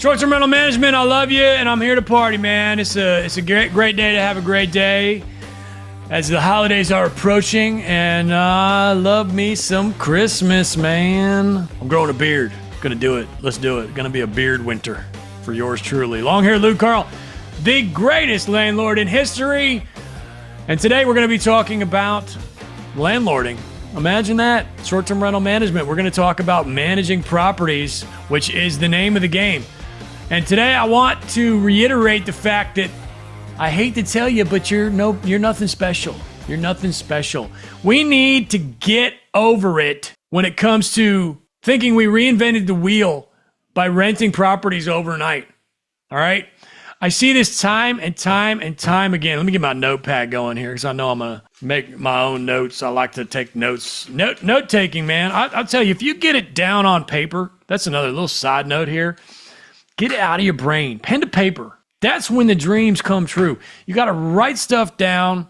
Short-term rental management, I love you, and I'm here to party, man. It's a great day to have a great day as the holidays are approaching, and I love me some Christmas, man. I'm growing a beard. Gonna do it. Let's do it. Gonna be a beard winter for yours truly. Long hair Lou Carl, the greatest landlord in history. And today we're gonna be talking about landlording. Imagine that. Short-term rental management. We're gonna talk about managing properties, which is the name of the game. And today I want to reiterate the fact that I hate to tell you, but you're nothing special. You're nothing special. We need to get over it when it comes to thinking we reinvented the wheel by renting properties overnight. All right? I see this time and time again. Let me get my notepad going here because I know I'm going to make my own notes. I like to take notes. Note taking, man. I'll tell you, if you get it down on paper, that's another little side note here. Get it out of your brain. Pen to paper. That's when the dreams come true. You got to write stuff down.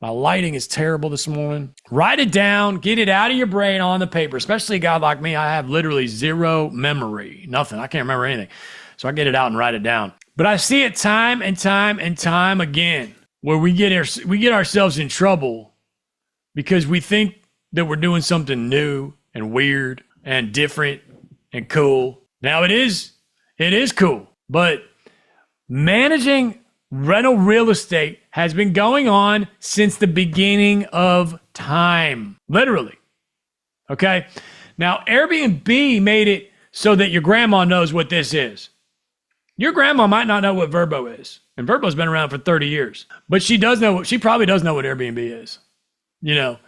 My lighting is terrible this morning. Write it down. Get it out of your brain on the paper. Especially a guy like me. I have literally zero memory. Nothing. I can't remember anything. So I get it out and write it down. But I see it time and time again where we get ourselves in trouble because we think that we're doing something new and weird and different and cool. Now it is cool, but managing rental real estate has been going on since the beginning of time, literally. Okay. Now Airbnb made it so that your grandma knows what this is. Your grandma might not know what Verbo is, and Verbo's been around for 30 years, but she probably does know what Airbnb is. You know,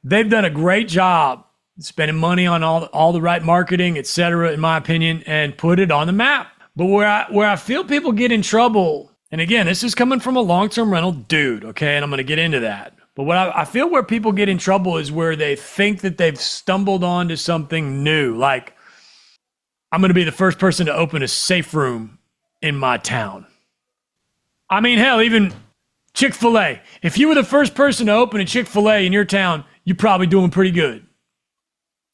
they've done a great job spending money on all the right marketing, etc., in my opinion, and put it on the map. But where I feel people get in trouble, and again, this is coming from a long-term rental dude, okay, and I'm going to get into that. But what I feel where people get in trouble is where they think that they've stumbled onto something new, like I'm going to be the first person to open a safe room in my town. I mean, hell, even Chick-fil-A. If you were the first person to open a Chick-fil-A in your town, you're probably doing pretty good.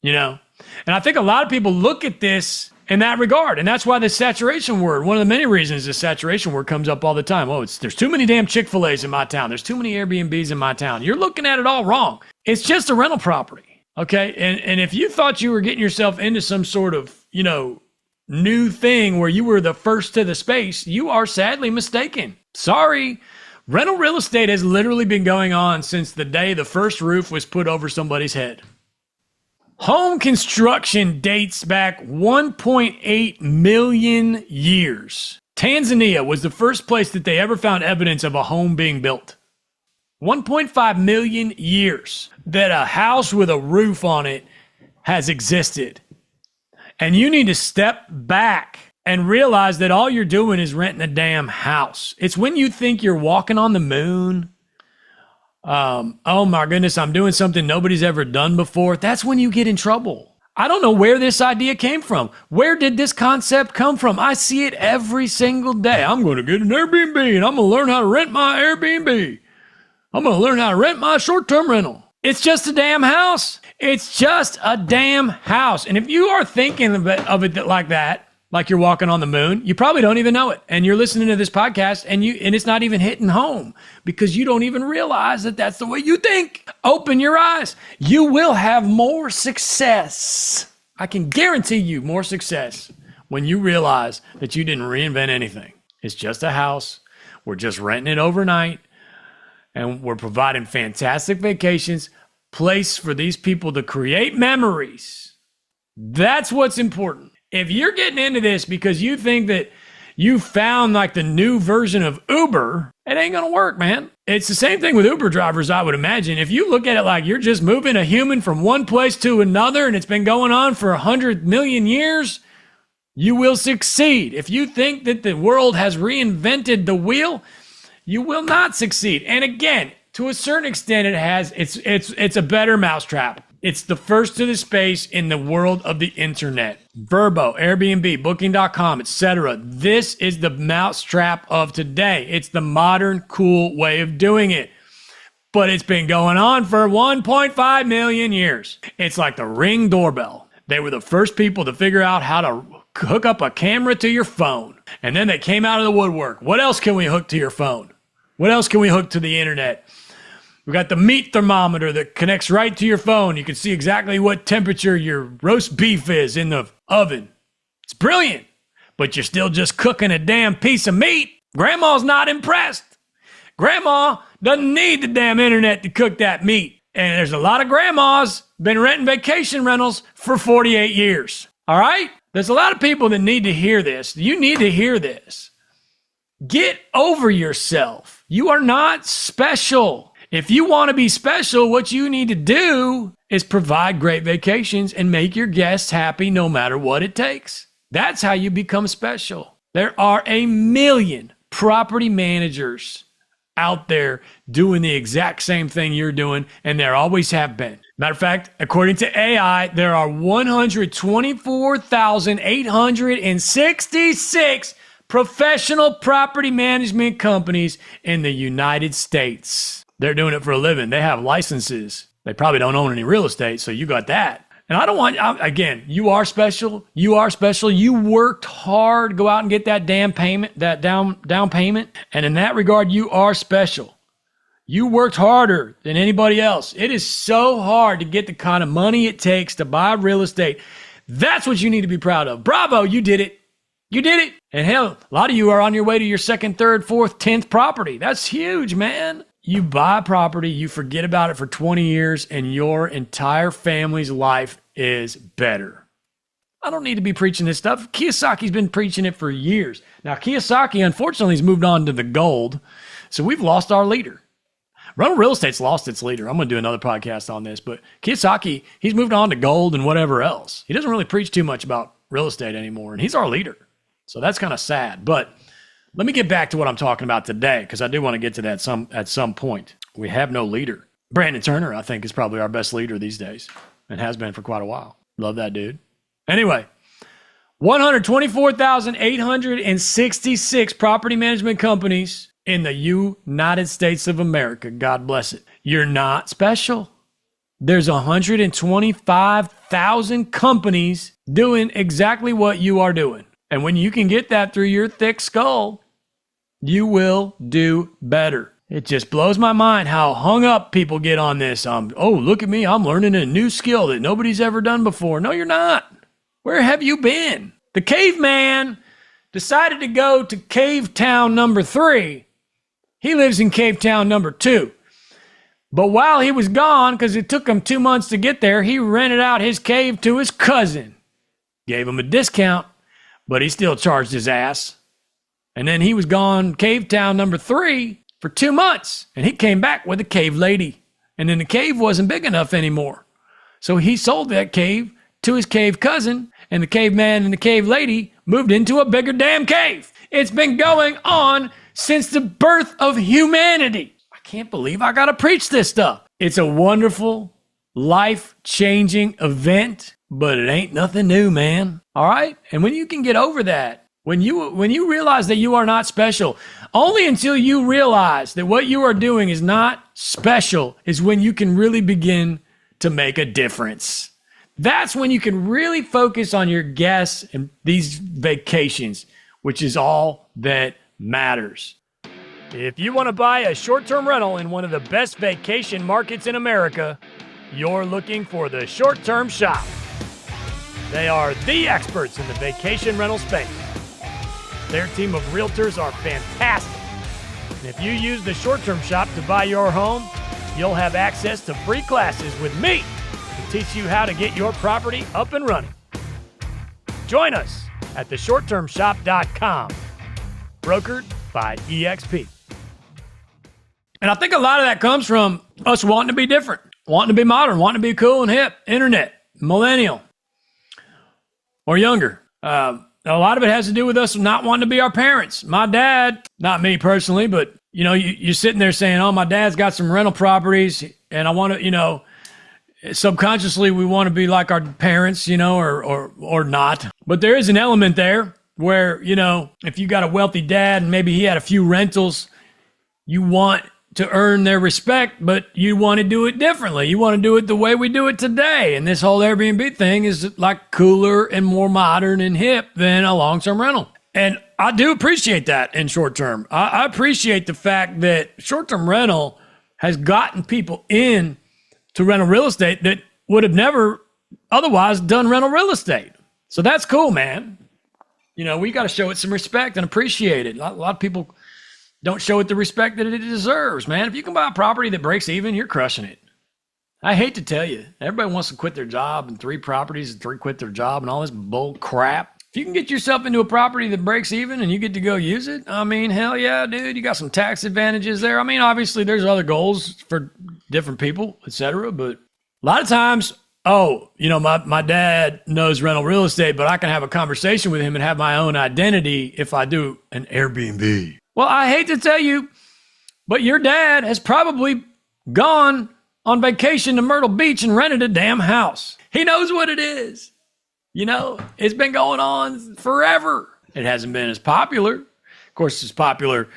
You know? And I think a lot of people look at this in that regard. And that's why the saturation word, one of the many reasons the saturation word comes up all the time. Oh, there's too many damn Chick-fil-A's in my town. There's too many Airbnbs in my town. You're looking at it all wrong. It's just a rental property. Okay? And if you thought you were getting yourself into some sort of, new thing where you were the first to the space, you are sadly mistaken. Sorry. Rental real estate has literally been going on since the day the first roof was put over somebody's head. Home construction dates back 1.8 million years. Tanzania was the first place that they ever found evidence of a home being built. 1.5 million years that a house with a roof on it has existed. And you need to step back and realize that all you're doing is renting a damn house. It's when you think you're walking on the moon. Oh my goodness, I'm doing something nobody's ever done before. That's when you get in trouble. I don't know where this idea came from. Where did this concept come from? I see it every single day. I'm going to get an Airbnb and I'm going to learn how to rent my Airbnb. I'm going to learn how to rent my short-term rental. It's just a damn house. It's just a damn house. And if you are thinking of it like that, like you're walking on the moon, you probably don't even know it. And you're listening to this podcast and it's not even hitting home because you don't even realize that that's the way you think. Open your eyes. You will have more success. I can guarantee you more success when you realize that you didn't reinvent anything. It's just a house. We're just renting it overnight. And we're providing fantastic vacations, place for these people to create memories. That's what's important. If you're getting into this because you think that you found like the new version of Uber, it ain't going to work, man. It's the same thing with Uber drivers, I would imagine. If you look at it like you're just moving a human from one place to another and it's been going on for 100 million years, you will succeed. If you think that the world has reinvented the wheel, you will not succeed. And again, to a certain extent, it's a better mousetrap. It's the first to the space in the world of the internet. Verbo, Airbnb, Booking.com, etc. This is the mousetrap of today. It's the modern, cool way of doing it. But it's been going on for 1.5 million years. It's like the Ring doorbell. They were the first people to figure out how to hook up a camera to your phone. And then they came out of the woodwork. What else can we hook to your phone? What else can we hook to the internet? We got the meat thermometer that connects right to your phone. You can see exactly what temperature your roast beef is in the oven. It's brilliant, but you're still just cooking a damn piece of meat. Grandma's not impressed. Grandma doesn't need the damn internet to cook that meat. And there's a lot of grandmas been renting vacation rentals for 48 years. All right? There's a lot of people that need to hear this. You need to hear this. Get over yourself. You are not special. If you want to be special, what you need to do is provide great vacations and make your guests happy no matter what it takes. That's how you become special. There are a million property managers out there doing the exact same thing you're doing, and there always have been. Matter of fact, according to AI, there are 124,866 professional property management companies in the United States. They're doing it for a living. They have licenses. They probably don't own any real estate, so you got that. And I don't want, again, you are special. You are special. You worked hard. Go out and get that damn payment, that down payment. And in that regard, you are special. You worked harder than anybody else. It is so hard to get the kind of money it takes to buy real estate. That's what you need to be proud of. Bravo, you did it. You did it. And hell, a lot of you are on your way to your second, third, fourth, 10th property. That's huge, man. You buy property, you forget about it for 20 years, and your entire family's life is better. I don't need to be preaching this stuff. Kiyosaki's been preaching it for years. Now, Kiyosaki, unfortunately, has moved on to the gold, so we've lost our leader. Rental real estate's lost its leader. I'm going to do another podcast on this, but Kiyosaki, he's moved on to gold and whatever else. He doesn't really preach too much about real estate anymore, and he's our leader. So that's kind of sad, but let me get back to what I'm talking about today, because I do want to get to that at some point. We have no leader. Brandon Turner, I think, is probably our best leader these days and has been for quite a while. Love that dude. Anyway, 124,866 property management companies in the United States of America. God bless it. You're not special. There's 125,000 companies doing exactly what you are doing. And when you can get that through your thick skull, you will do better. It just blows my mind how hung up people get on this. Oh, look at me. I'm learning a new skill that nobody's ever done before. No, you're not. Where have you been? The caveman decided to go to cave town number 3. He lives in cave town number 2. But while he was gone, because it took him 2 months to get there, he rented out his cave to his cousin. Gave him a discount, but he still charged his ass. And then he was gone cave town number 3 for 2 months. And he came back with a cave lady. And then the cave wasn't big enough anymore. So he sold that cave to his cave cousin. And the caveman and the cave lady moved into a bigger damn cave. It's been going on since the birth of humanity. I can't believe I got to preach this stuff. It's a wonderful, life-changing event, but it ain't nothing new, man. All right? And when you can get over that, when you realize that you are not special, only until you realize that what you are doing is not special is when you can really begin to make a difference. That's when you can really focus on your guests and these vacations, which is all that matters. If you want to buy a short-term rental in one of the best vacation markets in America, you're looking for the Short-Term Shop. They are the experts in the vacation rental space. Their team of realtors are fantastic. And if you use the Short-Term Shop to buy your home, you'll have access to free classes with me to teach you how to get your property up and running. Join us at theshorttermshop.com, brokered by EXP. And I think a lot of that comes from us wanting to be different, wanting to be modern, wanting to be cool and hip, internet, millennial, or younger. A lot of it has to do with us not wanting to be our parents. My dad, not me personally, but you're sitting there saying, oh, my dad's got some rental properties and I want to, subconsciously we want to be like our parents, or not. But there is an element there where, if you got a wealthy dad and maybe he had a few rentals, you want to earn their respect, but you want to do it differently. You want to do it the way we do it today. And this whole Airbnb thing is like cooler and more modern and hip than a long-term rental. And I do appreciate that in short term. I appreciate the fact that short-term rental has gotten people in to rental real estate that would have never otherwise done rental real estate. So that's cool, man. You know, we got to show it some respect and appreciate it. A lot of people don't show it the respect that it deserves, man. If you can buy a property that breaks even, you're crushing it. I hate to tell you, everybody wants to quit their job and 3 properties and 3 quit their job and all this bull crap. If you can get yourself into a property that breaks even and you get to go use it, I mean, hell yeah, dude, you got some tax advantages there. I mean, obviously there's other goals for different people, etc. But a lot of times, you know, my dad knows rental real estate, but I can have a conversation with him and have my own identity if I do an Airbnb. Well, I hate to tell you, but your dad has probably gone on vacation to Myrtle Beach and rented a damn house. He knows what it is. You know, it's been going on forever. It hasn't been as popular. Of course, it's popular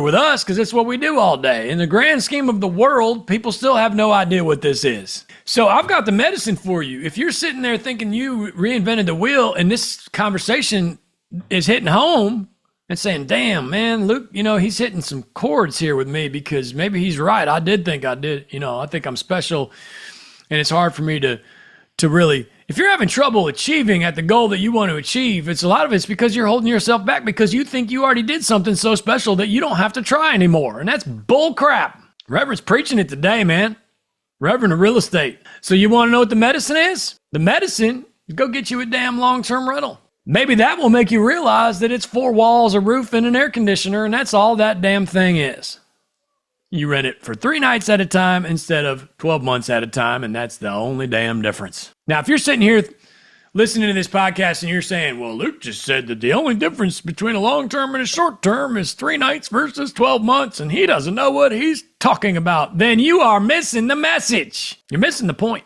with us because it's what we do all day. In the grand scheme of the world, people still have no idea what this is. So I've got the medicine for you. If you're sitting there thinking you reinvented the wheel and this conversation is hitting home, and saying, damn, man, Luke, you know, he's hitting some chords here with me because maybe he's right. I think I'm special. And it's hard for me to really, if you're having trouble achieving at the goal that you want to achieve, a lot of it's because you're holding yourself back because you think you already did something so special that you don't have to try anymore. And that's bull crap. Reverend's preaching it today, man. Reverend of real estate. So you want to know what the medicine is? The medicine is go get you a damn long-term rental. Maybe that will make you realize that it's 4 walls, a roof, and an air conditioner, and that's all that damn thing is. You rent it for 3 nights at a time instead of 12 months at a time, and that's the only damn difference. Now, if you're sitting here listening to this podcast and you're saying, well, Luke just said that the only difference between a long-term and a short-term is 3 nights versus 12 months, and he doesn't know what he's talking about, then you are missing the message. You're missing the point.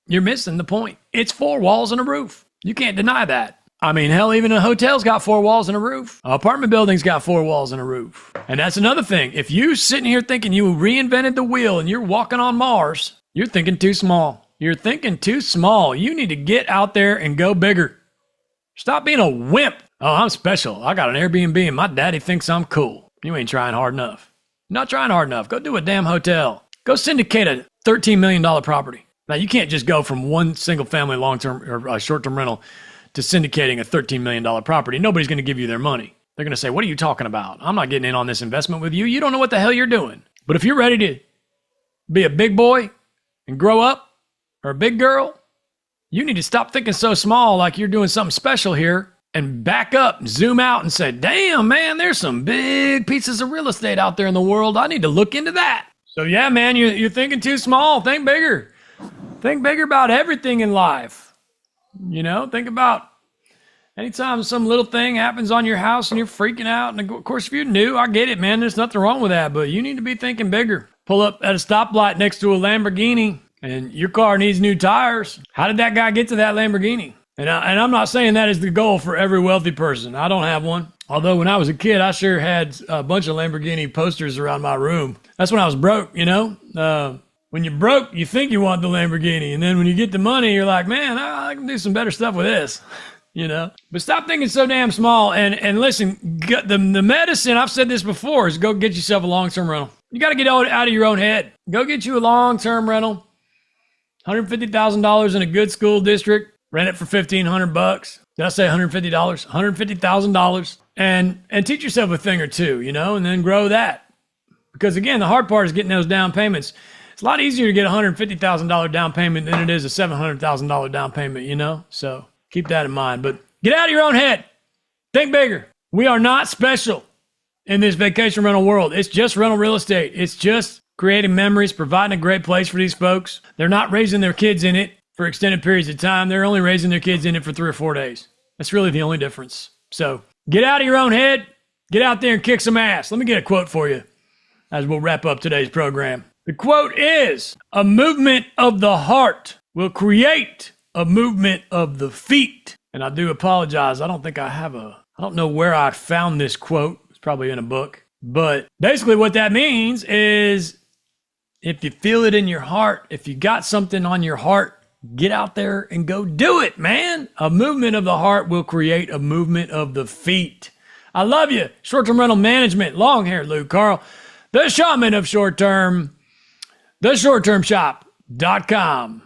You're missing the point. It's 4 walls and a roof. You can't deny that. I mean, hell, even a hotel's got 4 walls and a roof. An apartment building's got 4 walls and a roof. And that's another thing. If you sitting here thinking you reinvented the wheel and you're walking on Mars, you're thinking too small. You're thinking too small. You need to get out there and go bigger. Stop being a wimp. Oh, I'm special. I got an Airbnb and my daddy thinks I'm cool. You ain't trying hard enough. You're not trying hard enough. Go do a damn hotel. Go syndicate a $13 million property. Now, you can't just go from one single family long-term or short-term rental to syndicating a $13 million property. Nobody's going to give you their money. They're going to say, what are you talking about? I'm not getting in on this investment with you. You don't know what the hell you're doing. But if you're ready to be a big boy and grow up, or a big girl, you need to stop thinking so small like you're doing something special here and back up, zoom out and say, damn, man, there's some big pieces of real estate out there in the world. I need to look into that. So yeah, man, you're thinking too small. Think bigger. Think bigger about everything in life. You know, think about anytime some little thing happens on your house and you're freaking out. And of course, if you're new, I get it, man. There's nothing wrong with that, but you need to be thinking bigger. Pull up at a stoplight next to a Lamborghini and your car needs new tires. How did that guy get to that Lamborghini? And I'm not saying that is the goal for every wealthy person. I don't have one. Although when I was a kid, I sure had a bunch of Lamborghini posters around my room. That's when I was broke, you know? When you're broke, you think you want the Lamborghini. And then when you get the money, you're like, man, I can do some better stuff with this, you know? But stop thinking so damn small. And listen, the medicine, I've said this before, is go get yourself a long-term rental. You got to get out of your own head. Go get you a long-term rental. $150,000 in a good school district. Rent it for $1,500. Did I say $150? $150,000. And teach yourself a thing or two, you know, and then grow that. Because again, the hard part is getting those down payments. It's a lot easier to get a $150,000 down payment than it is a $700,000 down payment, you know? So keep that in mind. But get out of your own head. Think bigger. We are not special in this vacation rental world. It's just rental real estate. It's just creating memories, providing a great place for these folks. They're not raising their kids in it for extended periods of time. They're only raising their kids in it for 3 or 4 days. That's really the only difference. So get out of your own head. Get out there and kick some ass. Let me get a quote for you as we'll wrap up today's program. The quote is, a movement of the heart will create a movement of the feet. And I do apologize. I don't know where I found this quote. It's probably in a book. But basically what that means is if you feel it in your heart, if you got something on your heart, get out there and go do it, man. A movement of the heart will create a movement of the feet. I love you. Short-term rental management, long hair, Lou Carl, the shaman of short-term, theshorttermshop.com.